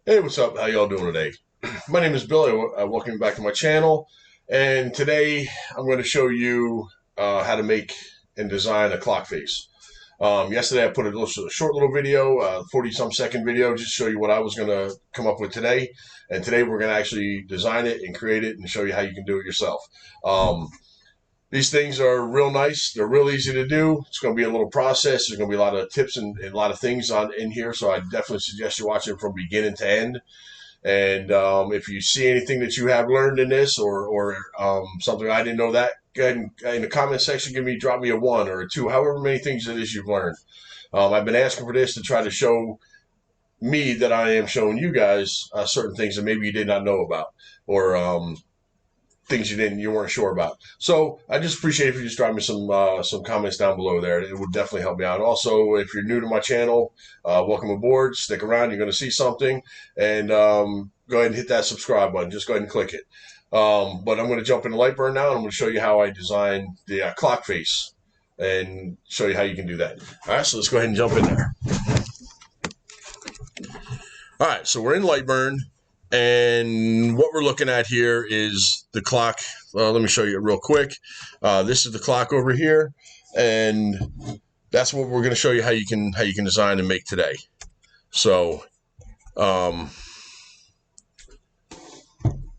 Hey, what's up? How y'all doing today? My name is Billy. Welcome back to my channel. And today I'm going to show you how to make and design a clock face. Yesterday I put a short little video, 40-some second video, just to show you what I was going to come up with today. And today we're going to actually design it and create it and show you how you can do it yourself. These things are real nice. They're real easy to do. It's going to be a little process. There's going to be a lot of tips and a lot of things in here. So I definitely suggest you watch it from beginning to end. And if you see anything that you have learned in this or something I didn't know that, go ahead and in the comment section, drop me a 1 or a 2, however many things it is you've learned. I've been asking for this to try to show me that I am showing you guys certain things that maybe you did not know about or things you weren't sure about. So I just appreciate if you just drop me some comments down below there. It would definitely help me out. Also, if you're new to my channel, welcome aboard. Stick around. You're going to see something, and go ahead and hit that subscribe button. Just go ahead and click it. But I'm going to jump into Lightburn now, and I'm going to show you how I design the clock face and show you how you can do that. All right, so let's go ahead and jump in there. All right, so we're in Lightburn. And what we're looking at here is the clock. Let me show you it real quick. This is the clock over here, and that's what we're going to show you how you can design and make today. So,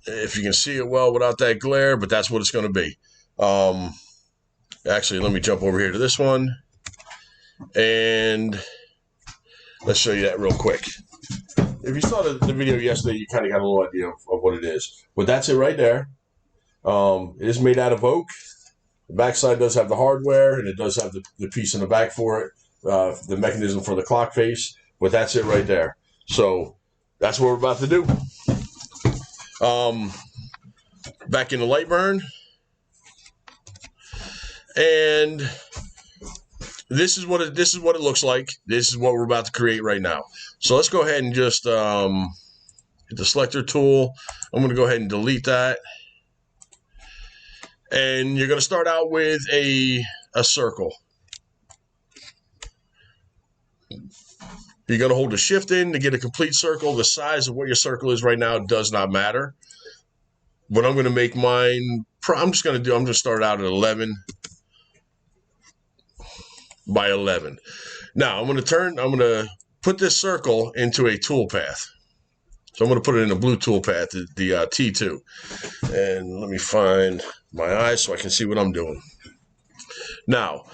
if you can see it well without that glare, but that's what it's going to be. Actually, let me jump over here to this one, and let's show you that real quick. If you saw the video yesterday, you kind of got a little idea of what it is. But that's it right there. It is made out of oak. The backside does have the hardware, and it does have the piece in the back for it, the mechanism for the clock face. But that's it right there. So that's what we're about to do. Back in the Lightburn. And this is what it looks like. This is what we're about to create right now. So let's go ahead and just hit the selector tool. I'm going to go ahead and delete that. And you're going to start out with a circle. You're going to hold the shift in to get a complete circle. The size of what your circle is right now does not matter. But I'm going to make mine, I'm just going to start out at 11 by 11. Now I'm going to put this circle into a toolpath. So I'm going to put it in a blue toolpath, the T2. And let me find my eyes so I can see what I'm doing. Now,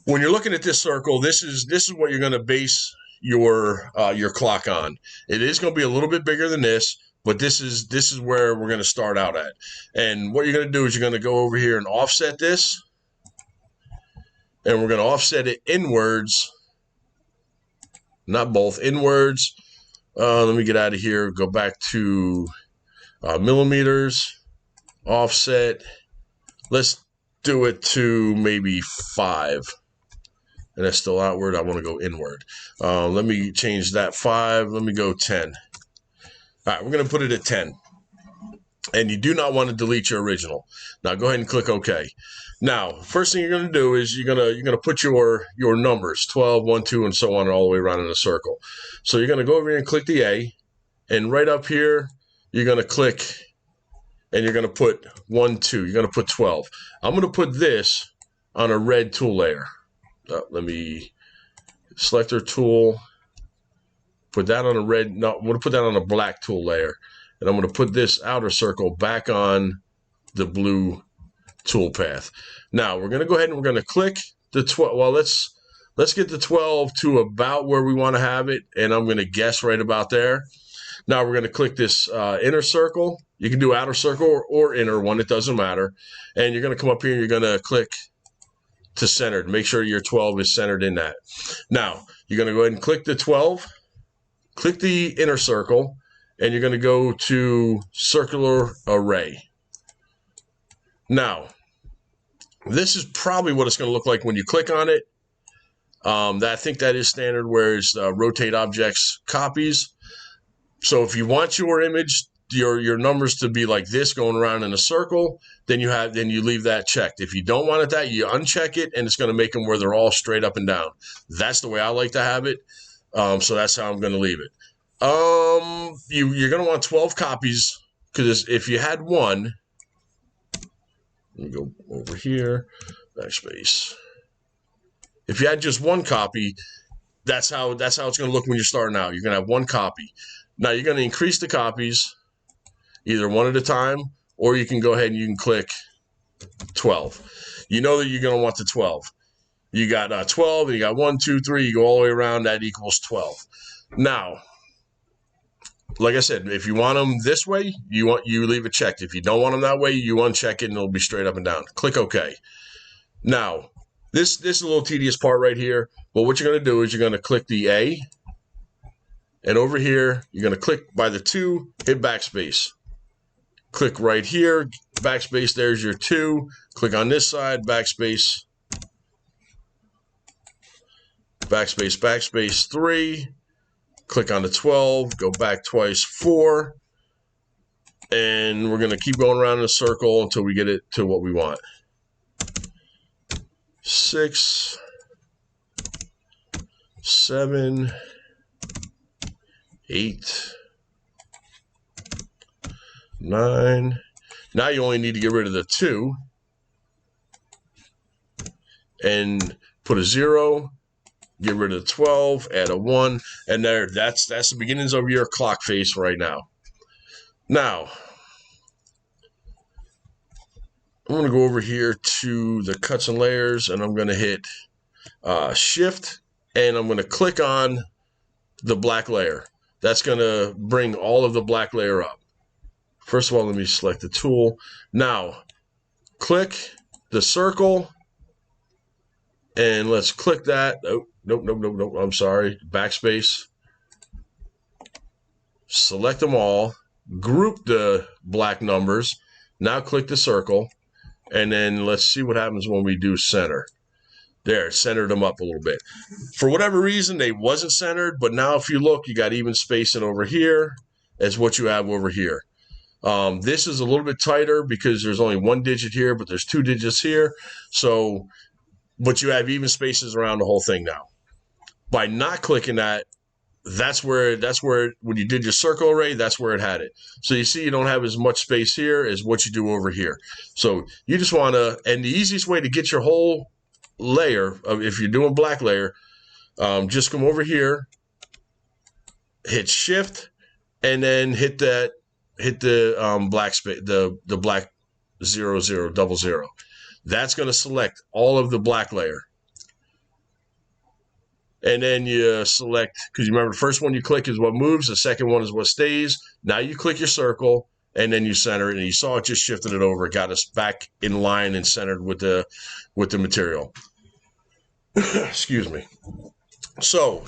when you're looking at this circle, this is what you're going to base your clock on. It is going to be a little bit bigger than this, but this is where we're going to start out at. And what you're going to do is you're going to go over here and offset this. And we're going to offset it inwards, not both, inwards. Let me get out of here, go back to millimeters, offset. Let's do it to maybe 5. And that's still outward. I want to go inward. Let me change that 5. Let me go 10. All right, we're going to put it at 10. And you do not want to delete your original. Now go ahead and click OK. Now, first thing you're going to do is you're going to put your numbers, 12, 1, 2, and so on, all the way around in a circle. So you're going to go over here and click the A, and right up here, you're going to click, and you're going to put 1, 2. You're going to put 12. I'm going to put this on a red tool layer. Let me selector tool, put that on a red. No, I'm going to put that on a black tool layer, and I'm going to put this outer circle back on the blue toolpath. Now we're going to go ahead and we're going to click the 12. Well, let's get the 12 to about where we want to have it, and I'm going to guess right about there. Now we're going to click this inner circle. You can do outer circle or inner one, it doesn't matter. And you're going to come up here and you're going to click to centered. Make sure your 12 is centered in that. Now you're going to go ahead and click the 12, click the inner circle, and you're going to go to circular array. Now, this is probably what it's going to look like when you click on it. I think that is standard where it's rotate objects copies. So if you want your image, your numbers to be like this going around in a circle, then you leave that checked. If you don't want it that, you uncheck it, and it's going to make them where they're all straight up and down. That's the way I like to have it. So that's how I'm going to leave it. You're going to want 12 copies, because if you had one, let me go over here, backspace. If you had just one copy, that's how it's going to look when you're starting out. You're going to have one copy. Now you're going to increase the copies, either one at a time, or you can go ahead and you can click 12. You know that you're going to want the 12. You got 12, and you got 1, 2, 3. You go all the way around. That equals 12. Now, like I said, if you want them this way, you leave it checked. If you don't want them that way, you uncheck it, and it'll be straight up and down. Click OK. Now, this is a little tedious part right here. But what you're going to do is you're going to click the A, and over here you're going to click by the 2, hit backspace. Click right here, backspace. There's your 2. Click on this side, backspace. Backspace, backspace, 3. Click on the 12, go back twice, 4. And we're going to keep going around in a circle until we get it to what we want. 6, 7, 8, 9. Now you only need to get rid of the 2 and put a 0. Get rid of the 12, add a 1, and that's the beginnings of your clock face right now. Now, I'm going to go over here to the cuts and layers, and I'm going to hit Shift, and I'm going to click on the black layer. That's going to bring all of the black layer up. First of all, let me select the tool. Now, click the circle, and let's click that. Oh, nope. I'm sorry. Backspace. Select them all. Group the black numbers. Now click the circle. And then let's see what happens when we do center. There, centered them up a little bit. For whatever reason, they wasn't centered. But now if you look, you got even spacing over here as what you have over here. This is a little bit tighter because there's only 1 digit here, but there's 2 digits here. So, but you have even spaces around the whole thing now. By not clicking that, that's where when you did your circle array, that's where it had it. So you see you don't have as much space here as what you do over here. So you just want to, and the easiest way to get your whole layer, if you're doing black layer, just come over here, hit Shift, and then hit the black space, the black 0, 0, 00. That's going to select all of the black layer. And then you select, because you remember the first one you click is what moves, the second one is what stays. Now you click your circle, and then you center it, and you saw it just shifted it over. It got us back in line and centered with the material. Excuse me. So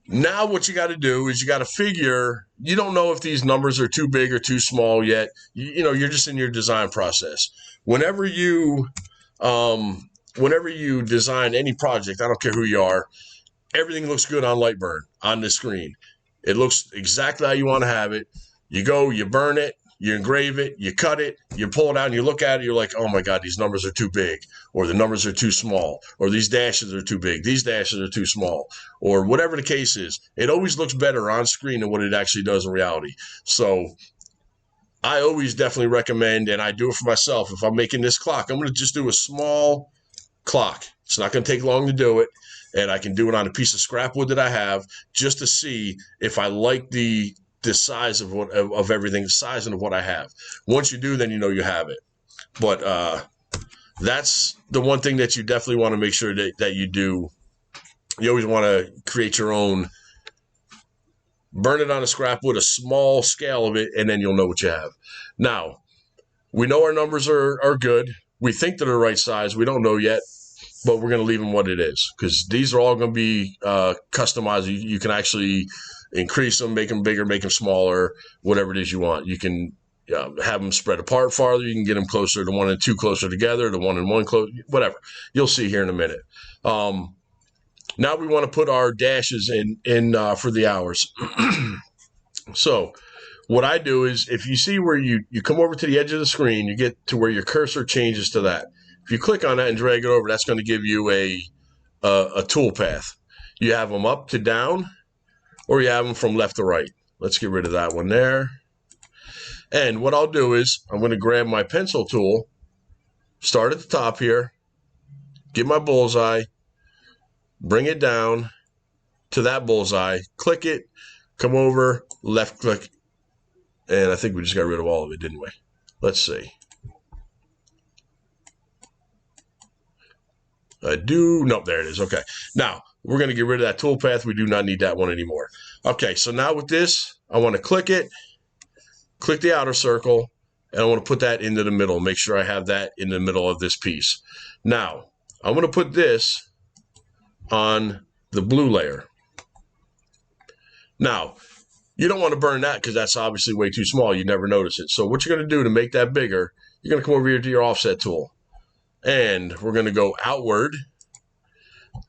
now what you got to do is you got to figure, you don't know if these numbers are too big or too small yet. You're just in your design process. Whenever you design any project, I don't care who you are, everything looks good on Lightburn on the screen. It looks exactly how you want to have it. You go, you burn it, you engrave it, you cut it, you pull it out, and you look at it, you're like, oh my God, these numbers are too big, or the numbers are too small, or these dashes are too big, these dashes are too small, or whatever the case is. It always looks better on screen than what it actually does in reality. So I always definitely recommend, and I do it for myself, if I'm making this clock, I'm going to just do a small clock. It's not going to take long to do it. And I can do it on a piece of scrap wood that I have, just to see if I like the size of everything, the size of what I have. Once you do, then you know you have it. But that's the one thing that you definitely want to make sure that you do. You always want to create your own. Burn it on a scrap wood, a small scale of it, and then you'll know what you have. Now, we know our numbers are good. We think they're the right size. We don't know yet. But we're going to leave them what it is, because these are all going to be customized. You can actually increase them, make them bigger, make them smaller, whatever it is you want. You can have them spread apart farther. You can get them closer, the 1 and 2 closer together, the 1 and 1 close, whatever. You'll see here in a minute. Now we want to put our dashes in for the hours. So what I do is, if you see where you come over to the edge of the screen, you get to where your cursor changes to that. If you click on that and drag it over, that's going to give you a tool path. You have them up to down, or you have them from left to right. Let's get rid of that one there. And what I'll do is I'm going to grab my pencil tool, start at the top here, get my bullseye, bring it down to that bullseye, click it, come over, left click, and I think we just got rid of all of it, didn't we? Let's see. Nope, there it is. Okay. Now, we're going to get rid of that toolpath. We do not need that one anymore. Okay, so now with this, I want to click it, click the outer circle, and I want to put that into the middle. Make sure I have that in the middle of this piece. Now, I'm going to put this on the blue layer. Now, you don't want to burn that because that's obviously way too small. You never notice it. So what you're going to do to make that bigger, you're going to come over here to your offset tool. And we're going to go outward.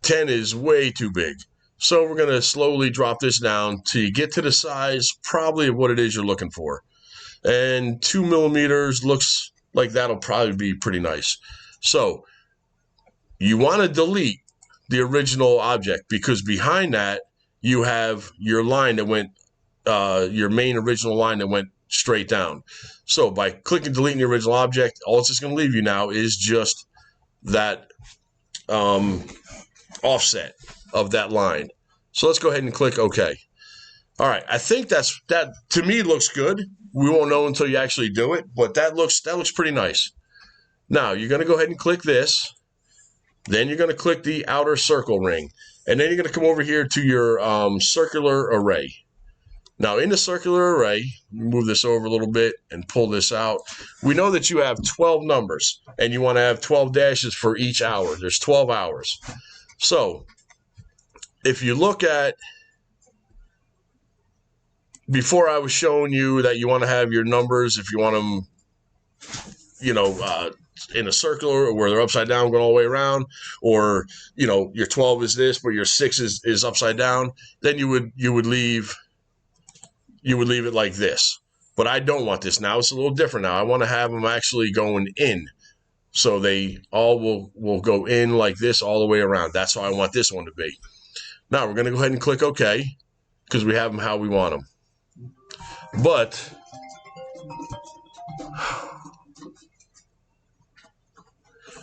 10 is way too big. So we're going to slowly drop this down till you get to the size probably of what it is you're looking for. And 2 millimeters looks like that'll probably be pretty nice. So you want to delete the original object because behind that you have your line that went, your main original line that went straight down. So by clicking deleting the original object, all it's just going to leave you now is just that offset of that line. So let's go ahead and click OK. All right, I think that to me looks good. We won't know until you actually do it, but that looks pretty nice. Now you're going to go ahead and click this. Then you're going to click the outer circle ring, and then you're going to come over here to your circular array. Now in the circular array, move this over a little bit and pull this out. We know that you have 12 numbers and you want to have 12 dashes for each hour. There's 12 hours. So if you look at, before I was showing you that you want to have your numbers, if you want them, you know, in a circular or where they're upside down going all the way around, or, you know, your 12 is this, but your 6 is upside down, then you would leave it like this. But I don't want this now. It's a little different now. I want to have them actually going in. So they all will go in like this all the way around. That's how I want this one to be. Now we're going to go ahead and click OK because we have them how we want them. But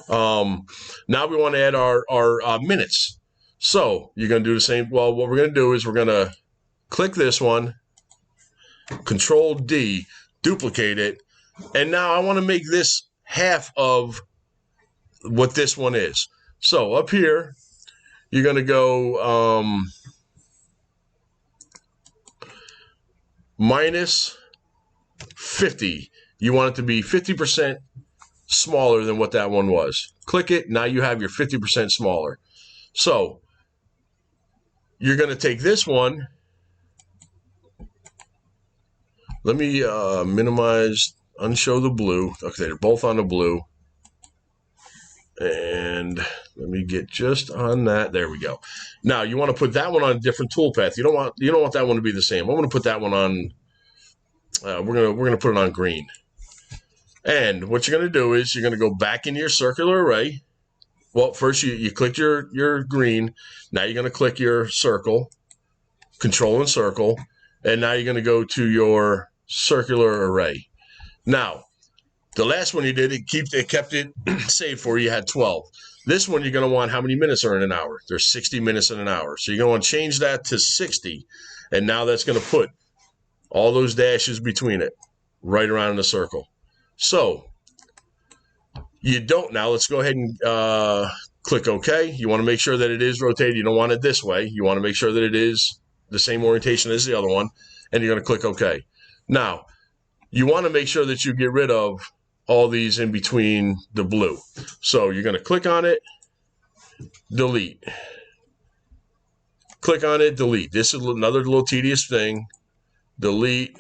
now we want to add our minutes. So you're going to do the same. Well, what we're going to do is we're going to click this one, Control D, duplicate it, and now I want to make this half of what this one is. So up here, you're going to go minus 50. You want it to be 50% smaller than what that one was. Click it. Now you have your 50% smaller. So you're going to take this one. Let me minimize, unshow the blue. Okay, they're both on the blue. And let me get just on that. There we go. Now you want to put that one on a different toolpath. You don't want that one to be the same. I'm going to put that one on. We're gonna put it on green. And what you're going to do is you're going to go back into your circular array. Well, first you clicked your green. Now you're going to click your circle, Control and circle, and now you're going to go to your circular array. Now, the last one you did, it kept it saved for you. You had 12. This one you're going to want how many minutes are in an hour? There's 60 minutes in an hour. So you're going to want to change that to 60. And now that's going to put all those dashes between it right around in the circle. So you don't, now let's go ahead and click OK. You want to make sure that it is rotated. You don't want it this way. You want to make sure that it is the same orientation as the other one. And you're going to click OK. Now, you want to make sure that you get rid of all these in between the blue. So you're going to click on it, delete. Click on it, delete. This is another little tedious thing. Delete.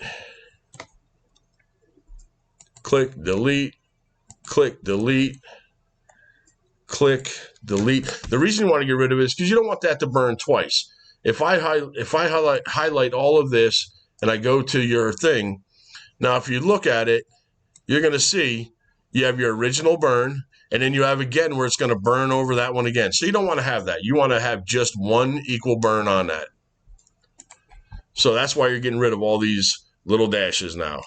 Click, delete. Click, delete. Click, delete. The reason you want to get rid of it is because you don't want that to burn twice. If I highlight all of this and I go to your thing, now if you look at it, you're going to see you have your original burn, and then you have again where it's going to burn over that one again. So you don't want to have that. You want to have just one equal burn on that. So that's why you're getting rid of all these little dashes now.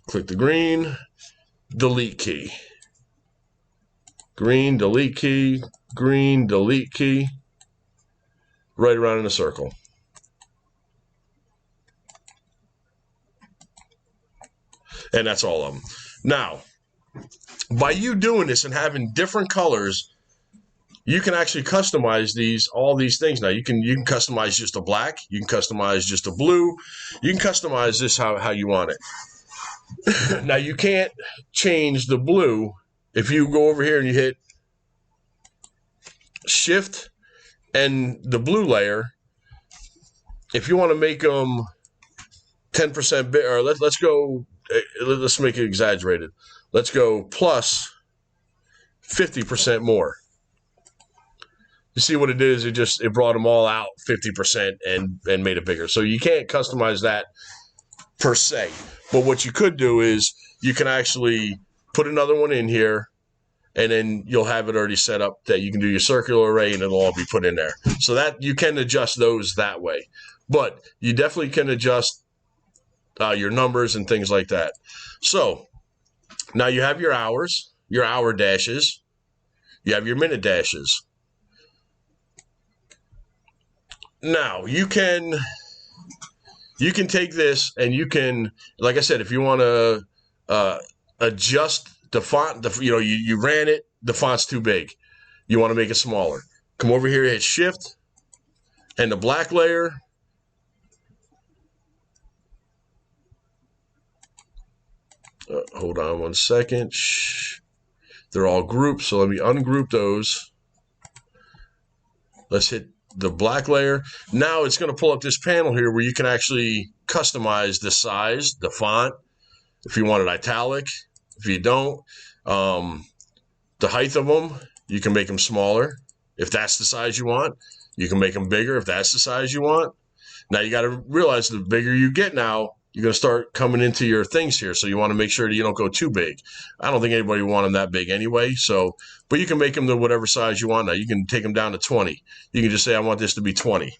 Click the green, delete key. Green, delete key, green, delete key. Right around in a circle. And that's all of them. Now, by you doing this and having different colors, you can actually customize all these things. Now you can customize just a black, you can customize just a blue, you can customize this how you want it. Now you can't change the blue. If you go over here and you hit shift and the blue layer, if you want to make them 10% big, or let's go, let's make it exaggerated. Let's go plus 50% more. You see what it did is it brought them all out 50% and made it bigger. So you can't customize that per se. But what you could do is you can actually put another one in here, and then you'll have it already set up that you can do your circular array and it'll all be put in there. So that you can adjust those that way. But you definitely can adjust your numbers and things like that. So now you have your hours, your hour dashes, you have your minute dashes. Now you can take this and you can, like I said, if you want to adjust the font, you ran it, the font's too big. You want to make it smaller. Come over here, hit shift and the black layer. Hold on one second. Shh. They're all grouped, so let me ungroup those. Let's hit the black layer. Now it's going to pull up this panel here where you can actually customize the size, the font, if you want it italic. If you don't, the height of them, you can make them smaller. If that's the size you want, you can make them bigger if that's the size you want. Now you got to realize the bigger you get now, you're going to start coming into your things here. So you want to make sure that you don't go too big. I don't think anybody would want them that big anyway. So, but you can make them to whatever size you want now. You can take them down to 20. You can just say, I want this to be 20.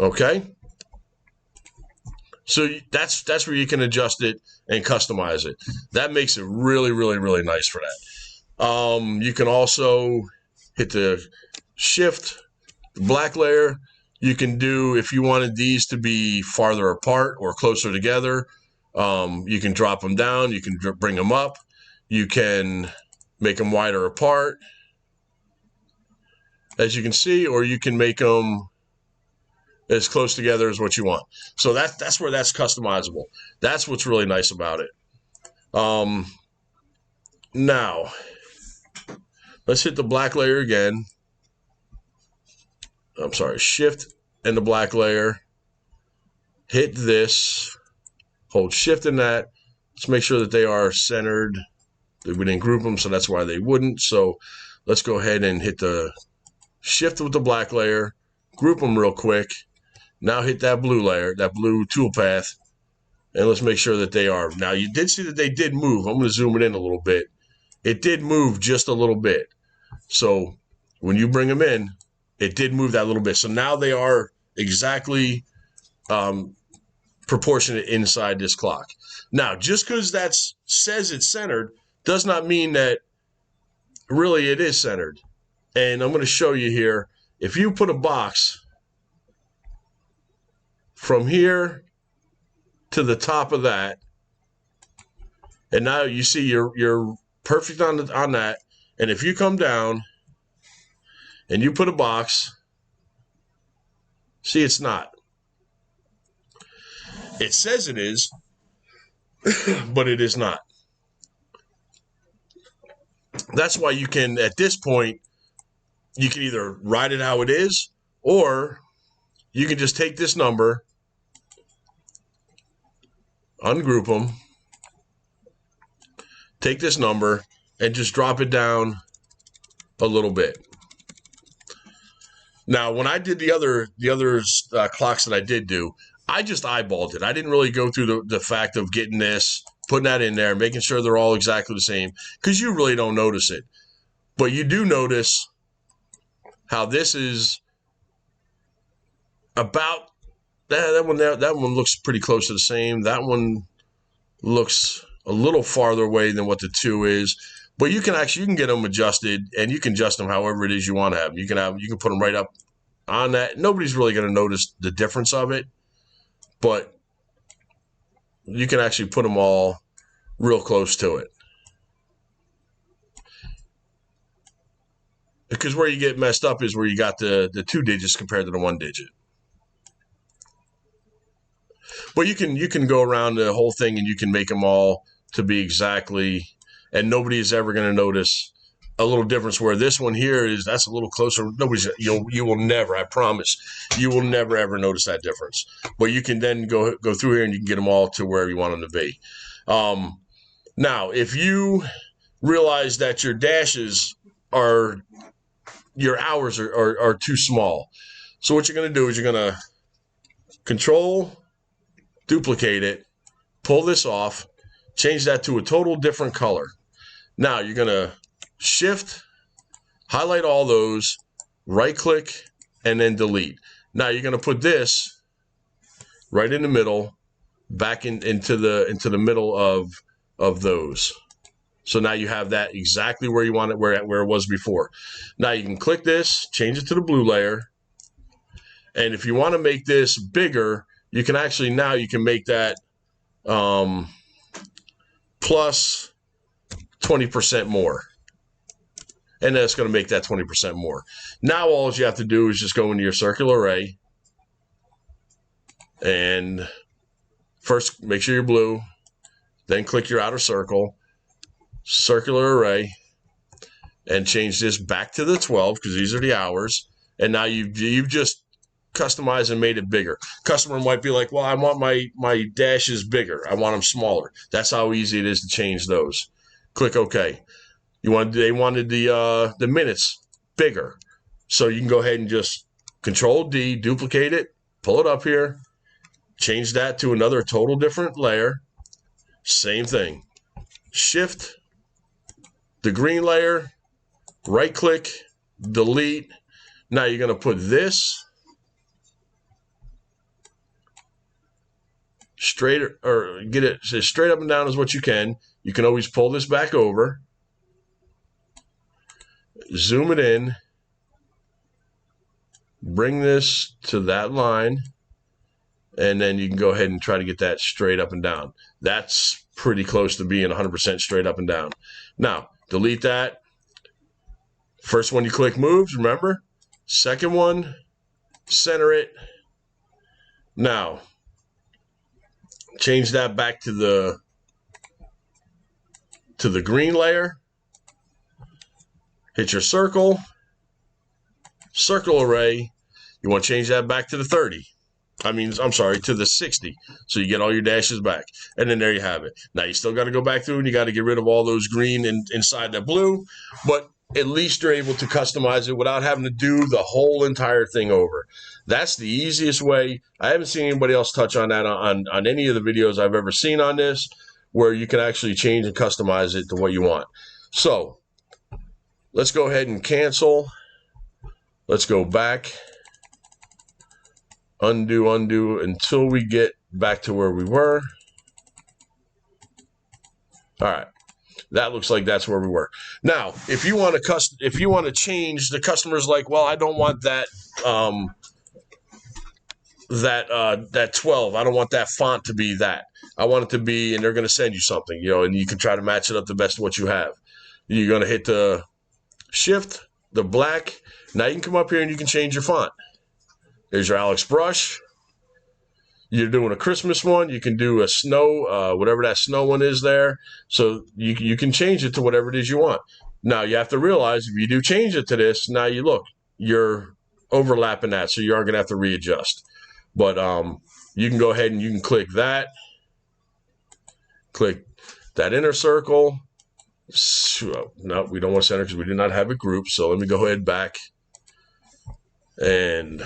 Okay. So that's where you can adjust it and customize it. That makes it really, really, really nice for that. You can also hit the shift, black layer. You can do, if you wanted these to be farther apart or closer together, you can drop them down. You can bring them up. You can make them wider apart, as you can see, or you can make them as close together as what you want. So that's where that's customizable. That's what's really nice about it. Now, let's hit the black layer again. I'm sorry, shift and the black layer. Hit this, hold shift in that. Let's make sure that they are centered. We didn't group them, so that's why they wouldn't. So let's go ahead and hit the shift with the black layer, group them real quick. Now hit that blue layer, that blue toolpath, and let's make sure that they are. Now you did see that they did move. I'm going to zoom it in a little bit. It did move just a little bit. So when you bring them in, it did move that little bit. So now they are exactly proportionate inside this clock. Now, just because that says it's centered does not mean that really it is centered. And I'm going to show you here. If you put a box from here to the top of that, and now you see you're perfect on that. And if you come down and you put a box, see, it's not. It says it is, but it is not. That's why you can, at this point, you can either write it how it is, or you can just take this number, ungroup them, take this number, and just drop it down a little bit. Now, when I did the other clocks that I did do, I just eyeballed it. I didn't really go through the fact of getting this, putting that in there, making sure they're all exactly the same, because you really don't notice it. But you do notice how this is about that one looks pretty close to the same. That one looks a little farther away than what the 2 is. But you can get them adjusted, and you can adjust them however it is you want to have them. You can put them right up on that. Nobody's really going to notice the difference of it, but you can actually put them all real close to it. Because where you get messed up is where you got the 2 digits compared to the 1 digit. But you can go around the whole thing and you can make them all to be exactly, and nobody is ever going to notice a little difference. Where this one here is, that's a little closer. You will never, I promise, you will never ever notice that difference. But you can then go through here and you can get them all to wherever you want them to be. Now, if you realize that your dashes are, your hours are too small, so what you're going to do is you're going to Control, duplicate it, pull this off, change that to a total different color. Now you're going to shift, highlight all those, right click, and then delete. Now you're going to put this right in the middle, back into the middle of those. So now you have that exactly where you want it, where it was before. Now you can click this, change it to the blue layer. And if you want to make this bigger, you can actually, now you can make that plus 20% more. And that's going to make that 20% more. Now all you have to do is just go into your circular array. And first, make sure you're blue. Then click your outer circle, circular array, and change this back to the 12 because these are the hours. And now you've just customized and made it bigger. Customer might be like, well, I want my dashes bigger. I want them smaller. That's how easy it is to change those. Click OK. They wanted the minutes bigger. So you can go ahead and just Control D, duplicate it, pull it up here, change that to another total different layer. Same thing. Shift the green layer, right click, delete. Now you're going to put this straight, or get it as straight up and down as what you can. You can always pull this back over, zoom it in, bring this to that line, and then you can go ahead and try to get that straight up and down. That's pretty close to being 100% straight up and down. Now, delete that. First one you click moves, remember? Second one, center it. Now, change that back to the green layer. Hit your circle, circle array. You want to change that back to the 30. I'm sorry, to the 60. So you get all your dashes back. And then there you have it. Now you still got to go back through and you got to get rid of all those green inside that blue. But at least you're able to customize it without having to do the whole entire thing over. That's the easiest way. I haven't seen anybody else touch on that on any of the videos I've ever seen on this, where you can actually change and customize it to what you want. So let's go ahead and cancel. Let's go back. Undo until we get back to where we were. All right. That looks like that's where we were. Now, if you want to change, the customer's like, well, I don't want that that 12. I don't want that font to be that. I want it to be, and they're going to send you something, and you can try to match it up the best of what you have. You're going to hit the shift, the black. Now you can come up here and you can change your font. There's your Alex brush. You're doing a Christmas one. You can do a snow, whatever that snow one is there. So you can change it to whatever it is you want. Now you have to realize if you do change it to this, now you're overlapping that, so you are going to have to readjust. But you can go ahead and you can click that inner circle. No, we don't want to center because we do not have it grouped. So let me go ahead back and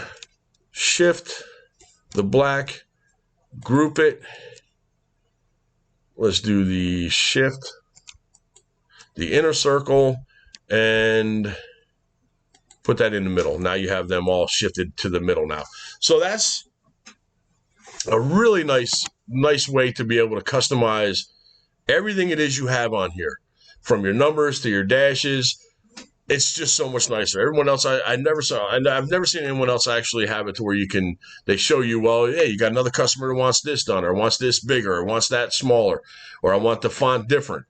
shift the black, group it. Let's do the shift, the inner circle, and put that in the middle. Now you have them all shifted to the middle now. So that's a really nice way to be able to customize everything it is you have on here, from your numbers to your dashes. It's just so much nicer. Everyone else, I've never seen anyone else actually have it to where they show you, well, hey, you got another customer who wants this done, or wants this bigger, or wants that smaller, or I want the font different.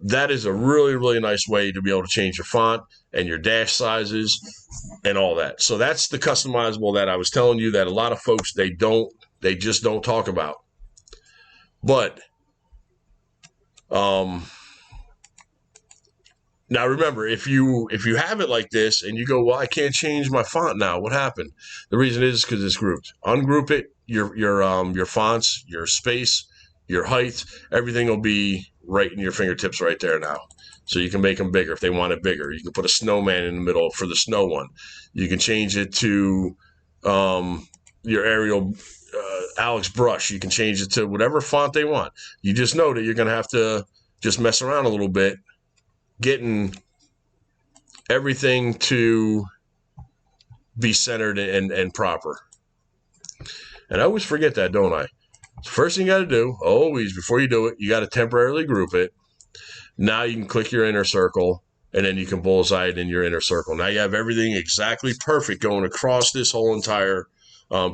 That is a really nice way to be able to change your font and your dash sizes and all that. So that's the customizable that I was telling you that a lot of folks, they just don't talk about. But now remember, if you have it like this and you go, well, I can't change my font now, what happened? The reason is because it's grouped. Ungroup it, your fonts, your space, your height, everything will be right in your fingertips right there now. So you can make them bigger if they want it bigger. You can put a snowman in the middle for the snow one. You can change it to your Arial Alex brush. You can change it to whatever font they want. You just know that you're going to have to just mess around a little bit, getting everything to be centered and proper. And I always forget that, don't I? First thing you got to do, always, before you do it, you got to temporarily group it. Now you can click your inner circle, and then you can bullseye it in your inner circle. Now you have everything exactly perfect going across this whole entire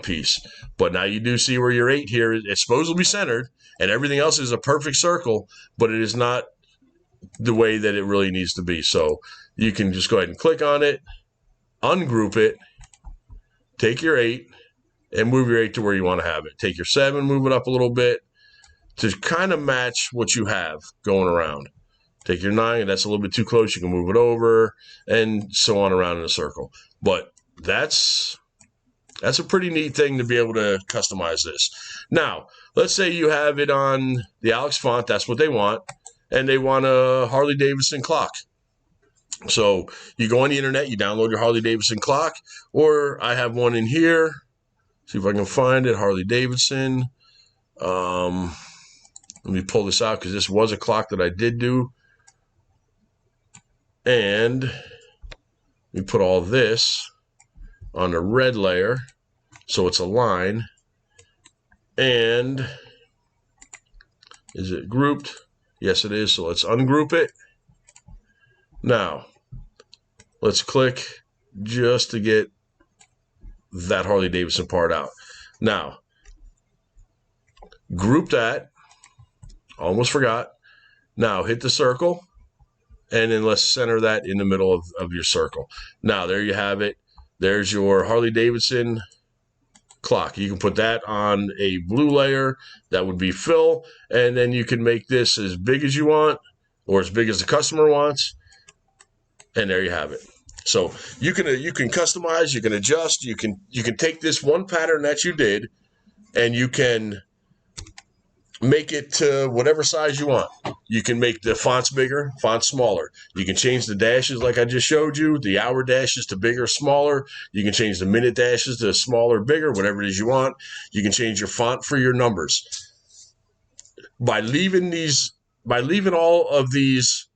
piece. But now you do see where your 8 here, it's supposed to be centered, and everything else is a perfect circle, but it is not the way that it really needs to be. So you can just go ahead and click on it, ungroup it, take your 8, and move your 8 to where you want to have it. Take your 7, move it up a little bit to kind of match what you have going around. Take your 9, and that's a little bit too close, you can move it over, and so on around in a circle. But that's a pretty neat thing to be able to customize this. Now, let's say you have it on the Alex font, that's what they want, and they want a Harley Davidson clock. So you go on the internet, you download your Harley Davidson clock, or I have one in here. See if I can find it, Harley Davidson. Let me pull this out because this was a clock that I did do. And we put all this on the red layer so it's a line. And is it grouped? Yes, it is. So let's ungroup it. Now, let's click just to get that Harley Davidson part out. Now, group that. Almost forgot. Now, hit the circle, and then let's center that in the middle of your circle. Now, there you have it. There's your Harley Davidson clock. You can put that on a blue layer. That would be fill, and then you can make this as big as you want or as big as the customer wants, and there you have it. So you can customize, you can adjust, you can take this one pattern that you did, and you can make it to whatever size you want. You can make the fonts bigger, fonts smaller. You can change the dashes like I just showed you, the hour dashes to bigger, smaller. You can change the minute dashes to smaller, bigger, whatever it is you want. You can change your font for your numbers. By leaving all of these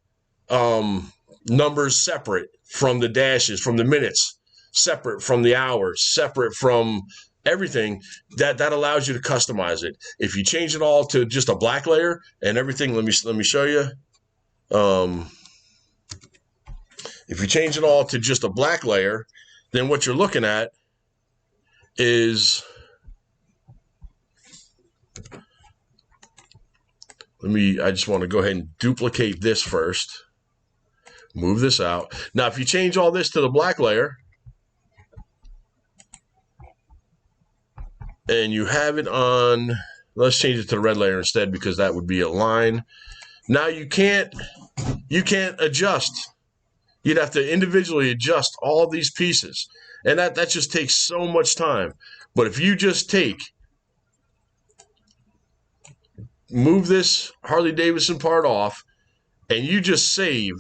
numbers separate from the dashes, from the minutes, separate from the hours, separate from everything, that allows you to customize it. If you change it all to just a black layer and everything, let me show you. If you change it all to just a black layer, then what you're looking at is, I just want to go ahead and duplicate this first. Move this out. Now, if you change all this to the black layer, and you have it on, let's change it to the red layer instead because that would be a line. Now you can't adjust. You'd have to individually adjust all these pieces. And that just takes so much time. But if you just move this Harley Davidson part off, and you just save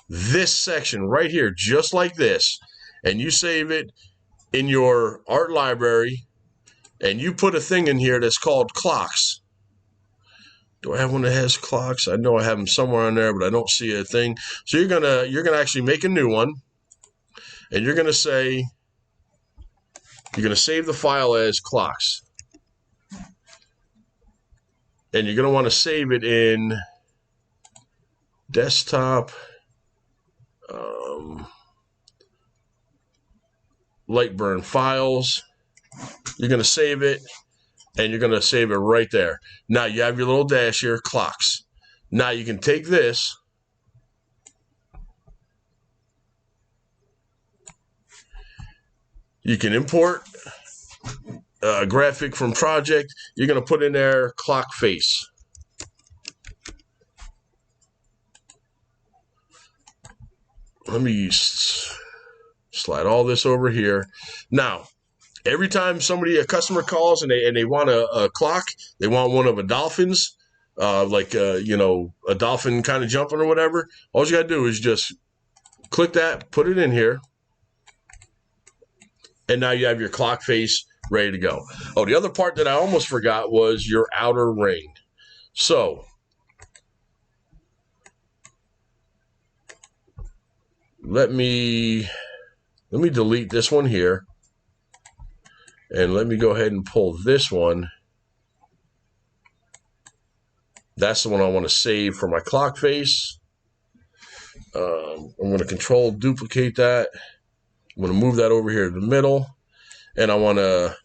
this section right here, just like this, and you save it in your art library, and you put a thing in here that's called clocks. Do I have one that has clocks? I know I have them somewhere on there, but I don't see a thing. So you're gonna actually make a new one, and you're going to say, you're going to save the file as clocks. And you're going to want to save it in desktop, Lightburn files. You're going to save it, and you're going to save it right there. Now you have your little dash here, clocks. Now you can take this, you can import a graphic from project. You're going to put in there clock face. Let me slide all this over here. Now, every time a customer calls and they want a clock, they want one of a dolphin's, you know, a dolphin kind of jumping or whatever. All you got to do is just click that, put it in here, and now you have your clock face ready to go. Oh, the other part that I almost forgot was your outer ring. So let me delete this one here, and let me go ahead and pull this one. That's the one I want to save for my clock face. I'm going to control duplicate that. I'm going to move that over here to the middle, and I want to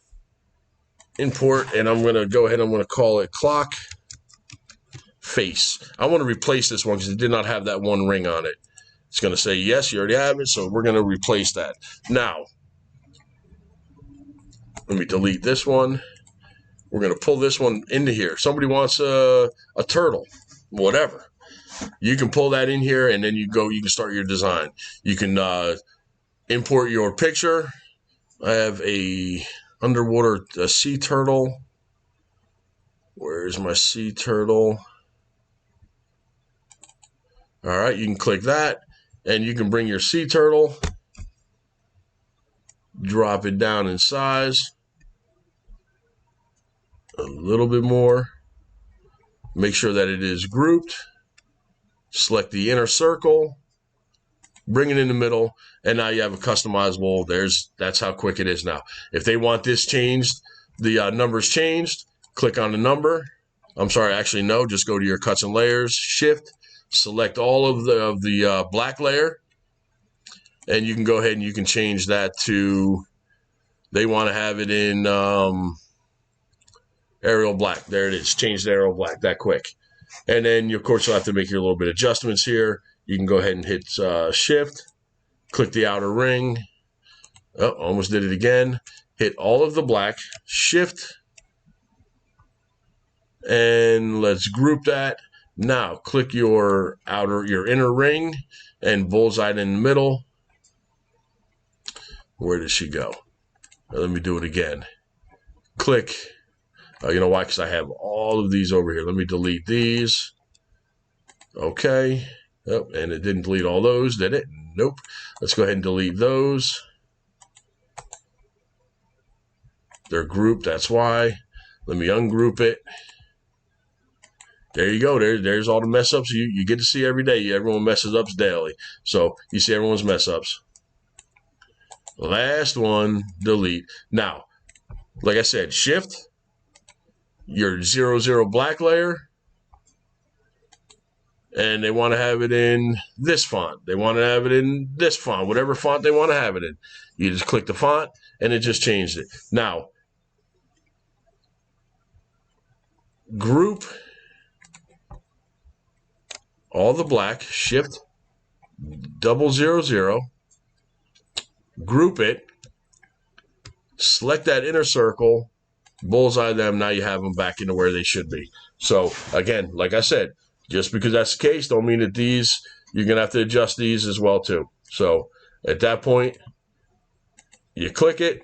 import, and I'm going to go ahead and I'm going to call it clock face. I want to replace this one because it did not have that one ring on it. It's going to say, yes, you already have it, so we're going to replace that. Now, let me delete this one. We're going to pull this one into here. Somebody wants a turtle, whatever. You can pull that in here, and then you can start your design. You can import your picture. I have a sea turtle. Where's my sea turtle? All right, you can click that, and you can bring your sea turtle, drop it down in size a little bit more. Make sure that it is grouped. Select the inner circle, bring it in the middle, and now you have a customizable. That's how quick it is now. If they want this changed, the numbers changed, click on the number. I'm sorry, actually no, just go to your cuts and layers, shift, select all of the black layer, and you can go ahead and you can change that to, they want to have it in Arial black. There it is, change to Arial black that quick. And then, of course, you'll have to make your little bit of adjustments here. You can go ahead and hit shift, click the outer ring. Oh, almost did it again. Hit all of the black, shift, and let's group that. Now, click your inner ring and bullseye in the middle. Where did she go? Let me do it again. Click. You know why? Because I have all of these over here. Let me delete these. Okay. Oh, and it didn't delete all those, did it? Nope. Let's go ahead and delete those. They're grouped, that's why. Let me ungroup it. There you go. There's all the mess ups you get to see every day. Everyone messes ups daily. So you see everyone's mess ups. Last one, delete. Now, like I said, shift your 00 black layer, and they want to have it in this font. They want to have it in this font, whatever font they want to have it in. You just click the font, and it just changed it. Now, group all the black, shift 000, group it, select that inner circle, bullseye them. Now you have them back into where they should be. So again, like I said, just because that's the case don't mean that you're gonna have to adjust these as well too. So at that point, you click it,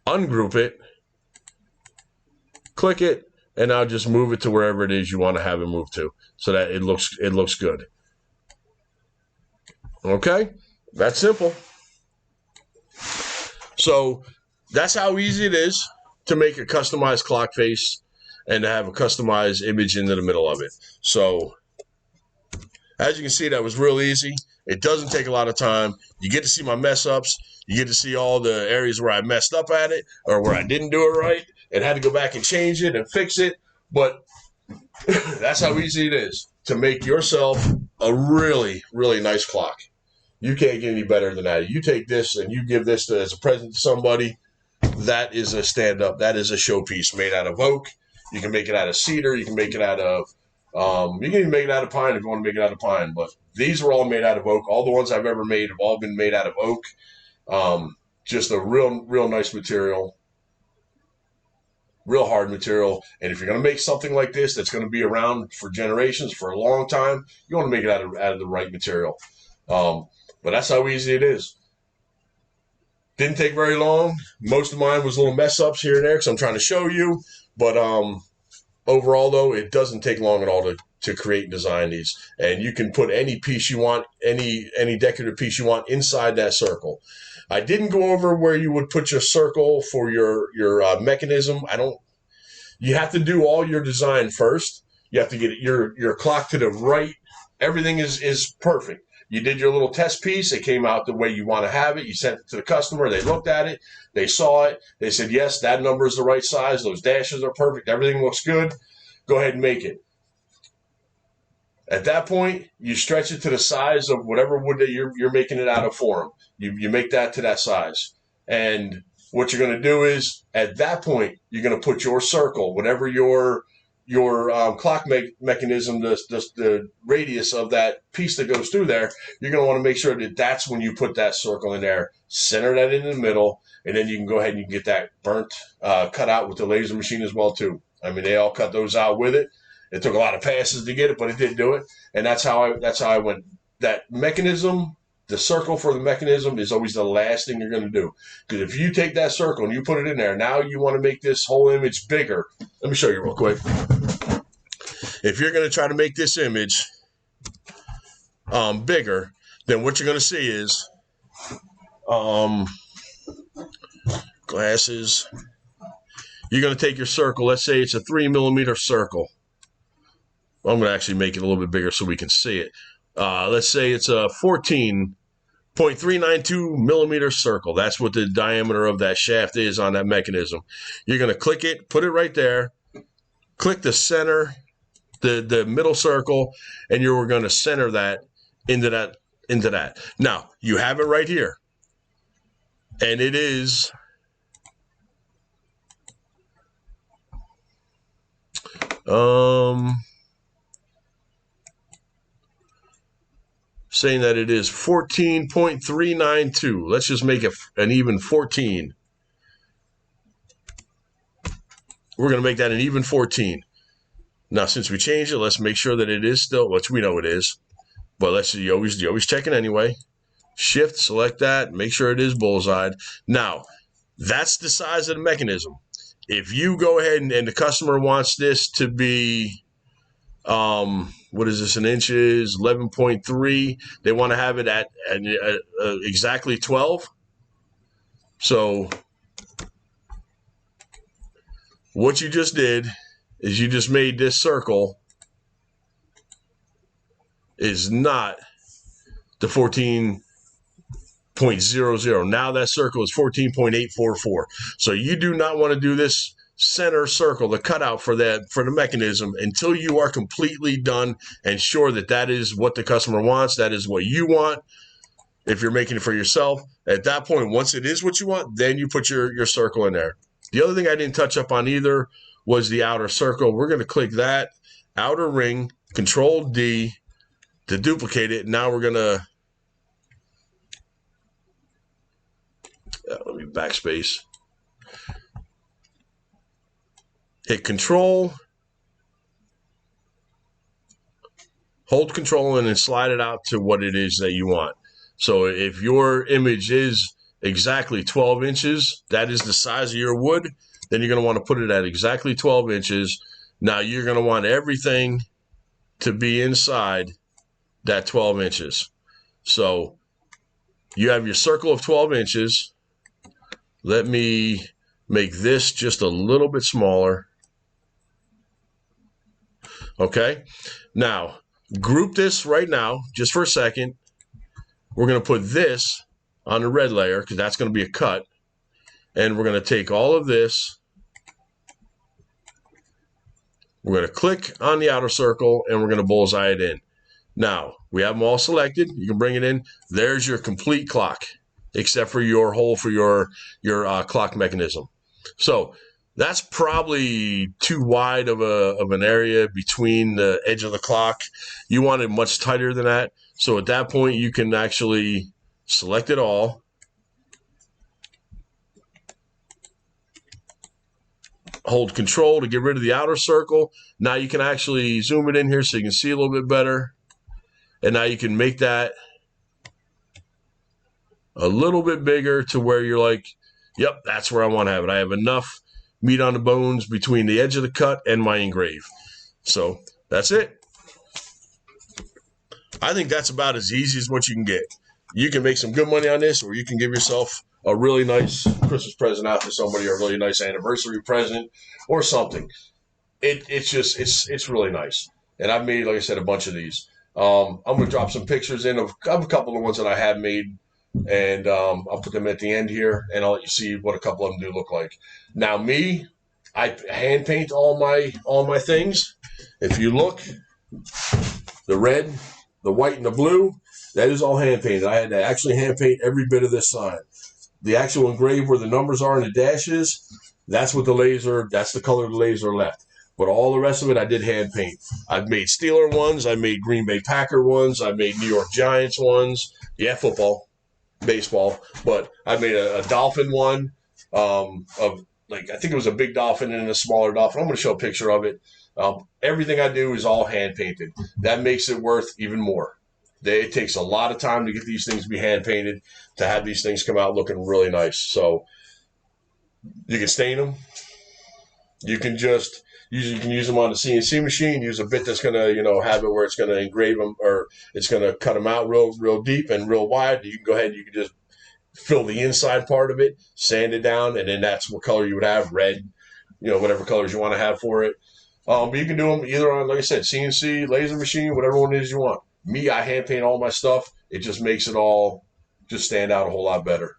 ungroup it, click it, and now just move it to wherever it is you want to have it move to, so that it looks good. Okay, that's simple. So that's how easy it is to make a customized clock face and to have a customized image into the middle of it. So As you can see, that was real easy. It doesn't take a lot of time. You get to see my mess ups. You get to see all the areas where I messed up at it or where I didn't do it right and had to go back and change it and fix it. But that's how easy it is to make yourself a really, really nice clock. You can't get any better than that. You take this and you give this as a present to somebody, that is a stand-up. That is a showpiece made out of oak. You can make it out of cedar. You can make it out of you can even make it out of pine if you want to make it out of pine. But these are all made out of oak. All the ones I've ever made have all been made out of oak. Just a real nice material, real hard material. And if you're going to make something like this that's going to be around for generations, for a long time, you want to make it out of the right material. But that's how easy it is. Didn't take very long. Most of mine was little mess ups here and there because I'm trying to show you. But overall, though, it doesn't take long at all to create and design these. And you can put any piece you want, any decorative piece you want inside that circle. I didn't go over where you would put your circle for your mechanism. You have to do all your design first. You have to get your clock to the right. Everything is perfect. You did your little test piece. It came out the way you want to have it. You sent it to the customer. They looked at it. They saw it. They said, yes, that number is the right size. Those dashes are perfect. Everything looks good. Go ahead and make it. At that point, you stretch it to the size of whatever wood that you're making it out of for them. You make that to that size. And what you're going to do is, at that point, you're going to put your circle, whatever your clock mechanism, the radius of that piece that goes through there, you're going to want to make sure that that's when you put that circle in there. Center that in the middle, and then you can go ahead and you can get that burnt, cut out with the laser machine as well too. I mean, they all cut those out with it. It took a lot of passes to get it, but it did do it, and that's how I went. That mechanism, the circle for the mechanism, is always the last thing you're going to do. Because if you take that circle and you put it in there, now you want to make this whole image bigger. Let me show you real quick. If you're going to try to make this image bigger, then what you're going to see is glasses. You're going to take your circle. Let's say it's a 3 millimeter circle. I'm going to actually make it a little bit bigger so we can see it. Let's say it's a 14.392 millimeter circle. That's what the diameter of that shaft is on that mechanism. You're going to click it, put it right there, click the center, the middle circle, and you're going to center that into that. Now, you have it right here. And it is saying that it is 14.392. Let's just make it an even 14. We're going to make that an even 14. Now, since we changed it, let's make sure that it is still, which we know it is. But you always check it anyway. Shift, select that, make sure it is bullseye. Now, that's the size of the mechanism. If you go ahead and the customer wants this to be, what is this in inches? 11.3. They want to have it at exactly 12. So what you just did is you just made this circle is not the 14.00. Now that circle is 14.844. So you do not want to do this center circle, the cutout for the mechanism, until you are completely done and sure that that is what the customer wants, that is what you want. If you're making it for yourself, at that point, once it is what you want, then you put your circle in there. The other thing I didn't touch up on either was the outer circle. We're going to click that outer ring, Control D to duplicate it. Now we're going to let me backspace. Hit Control, hold Control, and then slide it out to what it is that you want. So if your image is exactly 12 inches, that is the size of your wood, then you're going to want to put it at exactly 12 inches. Now you're going to want everything to be inside that 12 inches. So you have your circle of 12 inches. Let me make this just a little bit smaller. Okay. Now, group this right now, just for a second. We're going to put this on the red layer because that's going to be a cut. And we're going to take all of this. We're going to click on the outer circle and we're going to bullseye it in. Now, we have them all selected. You can bring it in. There's your complete clock, except for your hole for your clock mechanism. So that's probably too wide of an area between the edge of the clock. You want it much tighter than that. So at that point, you can actually select it all. Hold control to get rid of the outer circle. Now you can actually zoom it in here so you can see a little bit better. And now you can make that a little bit bigger to where you're like, yep, that's where I want to have it. I have enough meat on the bones between the edge of the cut and my engrave. So that's it. I think that's about as easy as what you can get. You can make some good money on this, or you can give yourself a really nice Christmas present out to somebody, or a really nice anniversary present or something. It's really nice. And I've made, like I said, a bunch of these. I'm going to drop some pictures in of a couple of the ones that I have made, and I'll put them at the end here, and I'll let you see what a couple of them do look like. Now, me, I hand paint all my things. If you look, the red, the white, and the blue, that is all hand painted. I had to actually hand paint every bit of this sign. The actual engrave where the numbers are and the dashes, that's what the laser, that's the color of the laser left. But all the rest of it, I did hand paint. I've made Steeler ones. I made Green Bay Packer ones. I made New York Giants ones. Yeah, football, baseball. But I made a dolphin one of, like, I think it was a big dolphin and a smaller dolphin. I'm going to show a picture of it. Everything I do is all hand painted. That makes it worth even more. It takes a lot of time to get these things to be hand painted, to have these things come out looking really nice. So you can stain them. You can just use them on the CNC machine. Use a bit that's going to, have it where it's going to engrave them, or it's going to cut them out real deep and real wide. You can go ahead and you can just fill the inside part of it, sand it down, and then that's what color you would have, red, whatever colors you want to have for it. But you can do them either on, like I said, CNC, laser machine, whatever one it is you want. Me, I hand paint all my stuff. It just makes it all just stand out a whole lot better.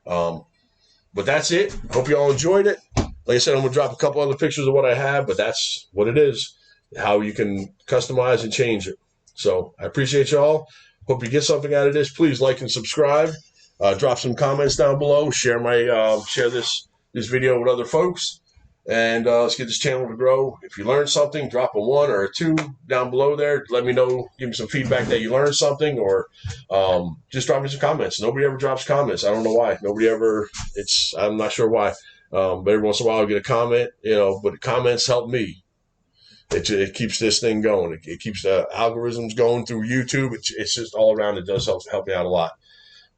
But that's it. Hope you all enjoyed it. Like I said, I'm going to drop a couple other pictures of what I have, but that's what it is, how you can customize and change it. So I appreciate y'all. Hope you get something out of this. Please like and subscribe. Drop some comments down below. Share this video with other folks. And let's get this channel to grow. If you learned something, drop a 1 or a 2 down below there. Let me know. Give me some feedback that you learned something, or just drop me some comments. Nobody ever drops comments. I don't know why. I'm not sure why. But every once in a while I get a comment, but the comments help me. It keeps this thing going. It keeps the algorithms going through YouTube. It's just all around. It does help me out a lot.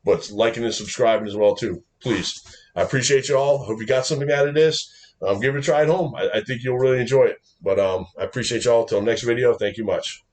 But liking and subscribing as well, too. Please. I appreciate you all. Hope you got something out of this. Give it a try at home. I think you'll really enjoy it. But I appreciate y'all. Till next video. Thank you much.